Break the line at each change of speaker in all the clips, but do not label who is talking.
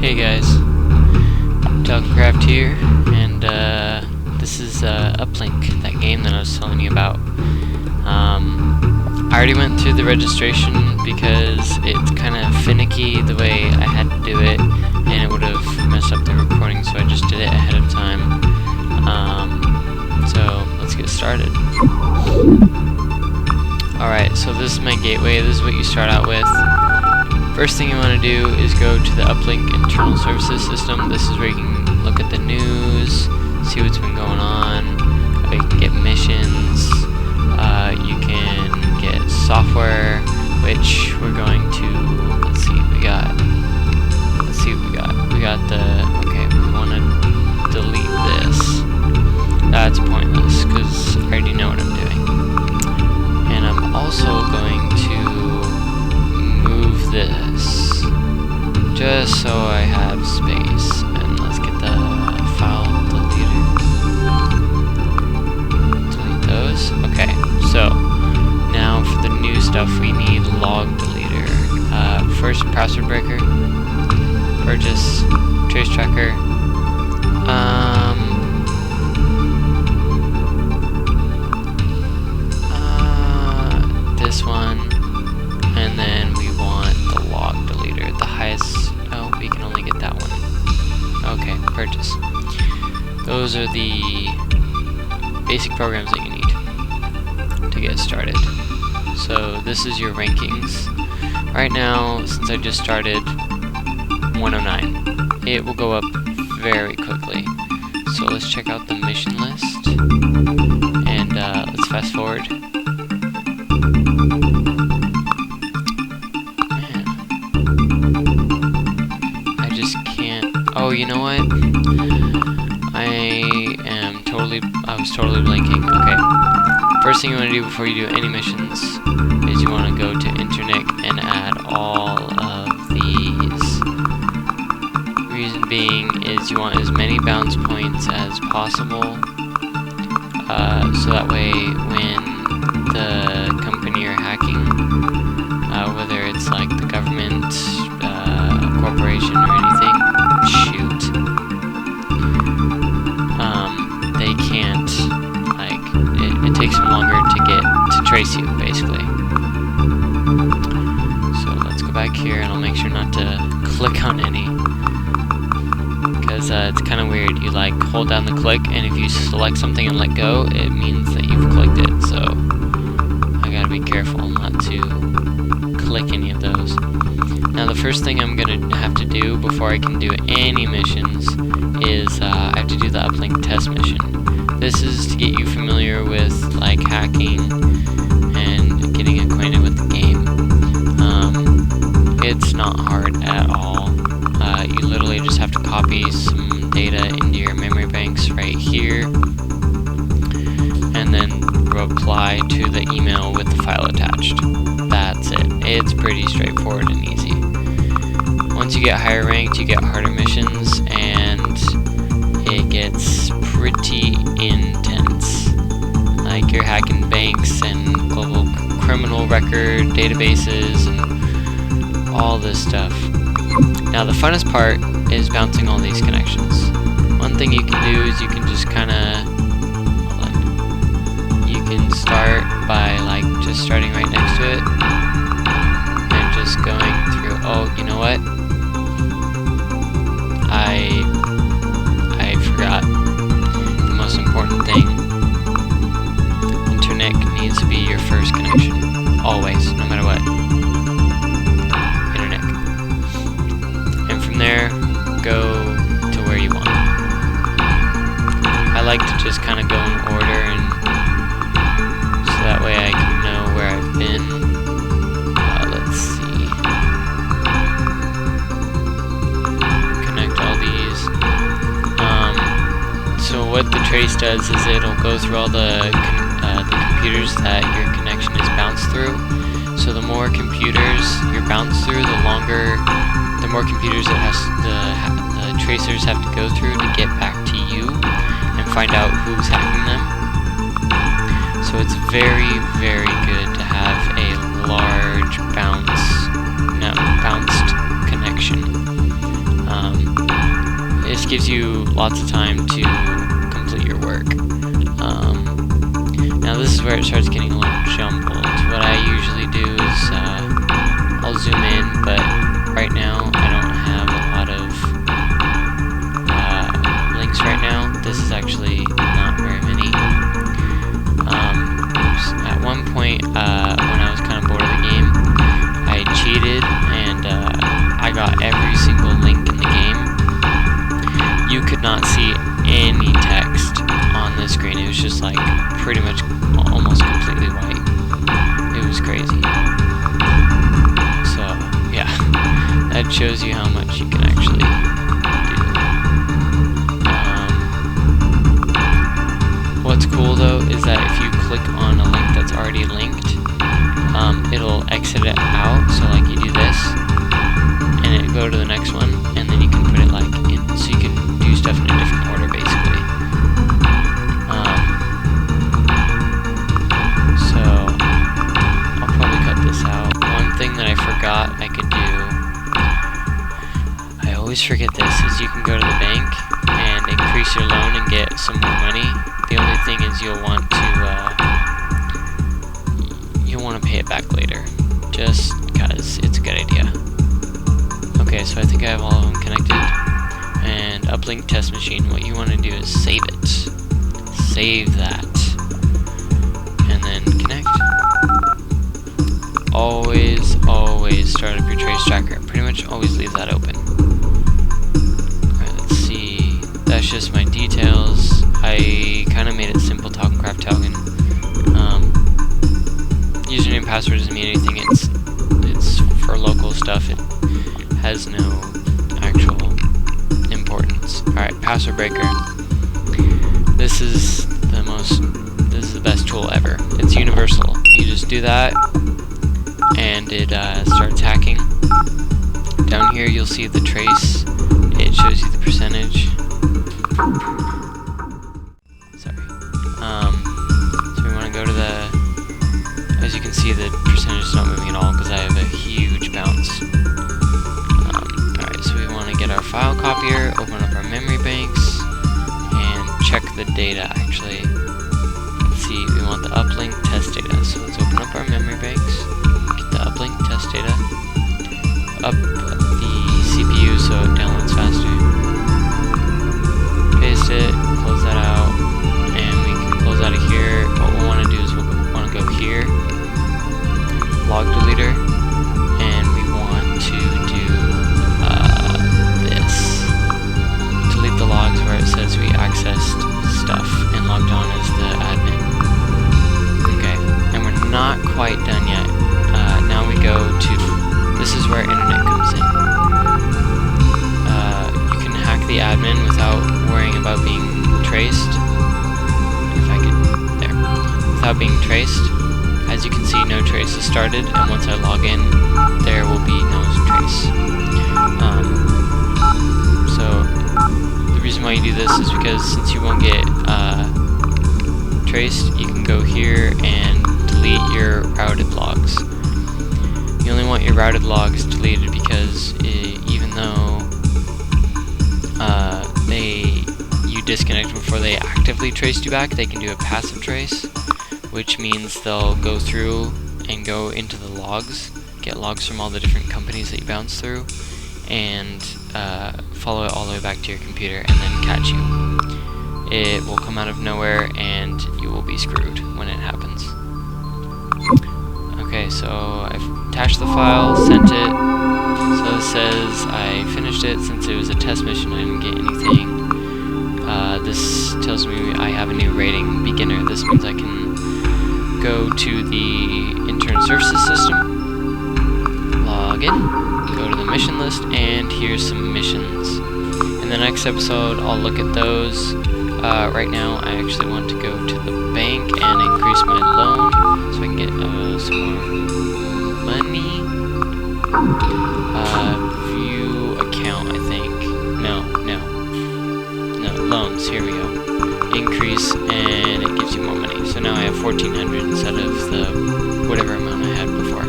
Hey guys, Talkcraft here, and this is Uplink, that game that I was telling you about. I already went through the registration because it's kind of finicky the way I had to do it, and it would have messed up the recording, so I just did it ahead of time. So let's get started. Alright, so this is my gateway. This is what you start out with. First thing you want to do is go to the Uplink internal services system. This is where you can look at the news, see what's been going on. You can get missions. You can get software, which we're going to. Let's see what we got. We got the. Okay, we want to delete this. That's pointless because I already know what I'm doing. And I'm also going to move this just so I have space. And let's get the file deleter. Delete those. Okay, so now for the new stuff we need log deleter. First, password breaker, purchase, trace tracker. This one, and then we want the log deleter, the highest. Oh, we can only get that one. Okay, purchase. Those are the basic programs that you need to get started. So this is your rankings. Right now, since I just started 109, it will go up very quickly. So let's check out the mission list, and let's fast forward. Oh, you know what? I was totally blanking. Okay. First thing you want to do before you do any missions is you want to go to internet and add all of these. Reason being is you want as many bounce points as possible. So that way when the company you're hacking, whether it's like the government, corporation or anything, they can't, like, it takes them longer to trace you, basically. So let's go back here, and I'll make sure not to click on any, because it's kind of weird. You like hold down the click, and if you select something and let go, it means that you've clicked it. So I gotta be careful not to click any of those. Now the first thing I'm going to have to do before I can do any missions is I have to do the Uplink test mission. This is to get you familiar with like hacking and getting acquainted with the game. It's not hard at all. You literally just have to copy some data into your memory banks right here and then reply to the email with the file attached. That's it. It's pretty straightforward and easy. Once you get higher ranked, you get harder missions, and it gets pretty intense. Like you're hacking banks and global criminal record databases and all this stuff. Now the funnest part is bouncing all these connections. One thing you can do is you can just kind of, you can start by like just starting right next to it and just going through. Oh, you know what? I forgot the most important thing. Internet needs to be your first connection. Always, no matter what. Internet. And from there, go to where you want. I like to just kind of go in order, and so that way I can know where I've been. Let's see. Connect all these. So what the trace does is it'll go through all the computers that your connection is bounced through. So the more computers you're bounced through, the more computers the tracers have to go through to get back to you and find out who's hacking them. So it's very, very good to have a large bounced connection. this gives you lots of time to complete your work. Now this is where it starts getting a little jumbled. What I usually do is I'll zoom in, but right now I don't have a lot of links right now. This is actually not very many. At one point when I was kind of bored of the game, I cheated and I got every single link in the game. You could not see any text on the screen. It was just like pretty much almost completely white. It was crazy. So yeah, that shows you how much you can actually do. What's cool though is that if you click on a link that's already linked, it'll exit it out. So like you do this, and it go to the next one, and then you can put it like in, so you can do stuff in a different order basically. So I'll probably cut this out. One thing that I forgot I could do, I always forget this, is you can go to the bank and increase your loan and get some more money. The only thing is you'll want to pay it back later, just because it's a good idea. Okay, so I think I have all of them connected. And Uplink test machine, what you want to do is save it. Save that. And then connect. Always start up your trace tracker. Pretty much always leave that open. Alright, let's see. That's just my details. I kind of made it simple, token craft token. Username and password doesn't mean anything. It's for local stuff. It has no actual importance. Alright, password breaker. This is the best tool ever. It's universal. You just do that and it starts hacking. Down here you'll see the trace. It shows you the percentage. Sorry. So we want to go to the, as you can see, the percentage is not moving at all because I have a huge bounce. Alright, so we want to get our file copier, open up our memory banks, and check the data actually. Let's see, we want the uplink test data. So let's open up our memory banks, get the uplink test data, up the CPU so it downloads faster. Paste it, close that out, and we can close out of here. What we'll want to do is we'll want to go here, log deleter, and we want to do this. Delete the logs where it says we accessed stuff and logged on as the admin. Okay, and we're not quite done yet. Now we go to, this is where internet comes in. You can hack the admin without worrying about being traced. If I could, there. Without being traced. As you can see, no trace is started, and once I log in, there will be no trace. So the reason why you do this is because since you won't get traced, you can go here and delete your routed logs. You only want your routed logs deleted because even though you disconnect before they actively traced you back, they can do a passive trace, which means they'll go through and go into the logs, get logs from all the different companies that you bounce through, and follow it all the way back to your computer and then catch you. It will come out of nowhere and you will be screwed when it happens. Okay, so I've attached the file, sent it. So it says I finished it. Since it was a test mission, I didn't get anything. This tells me I have a new rating, beginner. This means I can go to the intern services system, log in, go to the mission list, and here's some missions. In the next episode, I'll look at those. Right now, I actually want to go to the bank and increase my loan so I can get some more money. View account, I think. No, loans. Here we go. Increase, and it gives you more money. So now I have 1,400 instead of the whatever amount I had before.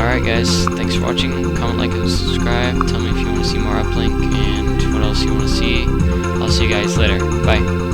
Alright guys, thanks for watching. Comment, like, and subscribe. Tell me if you want to see more Uplink and see you guys later. Bye.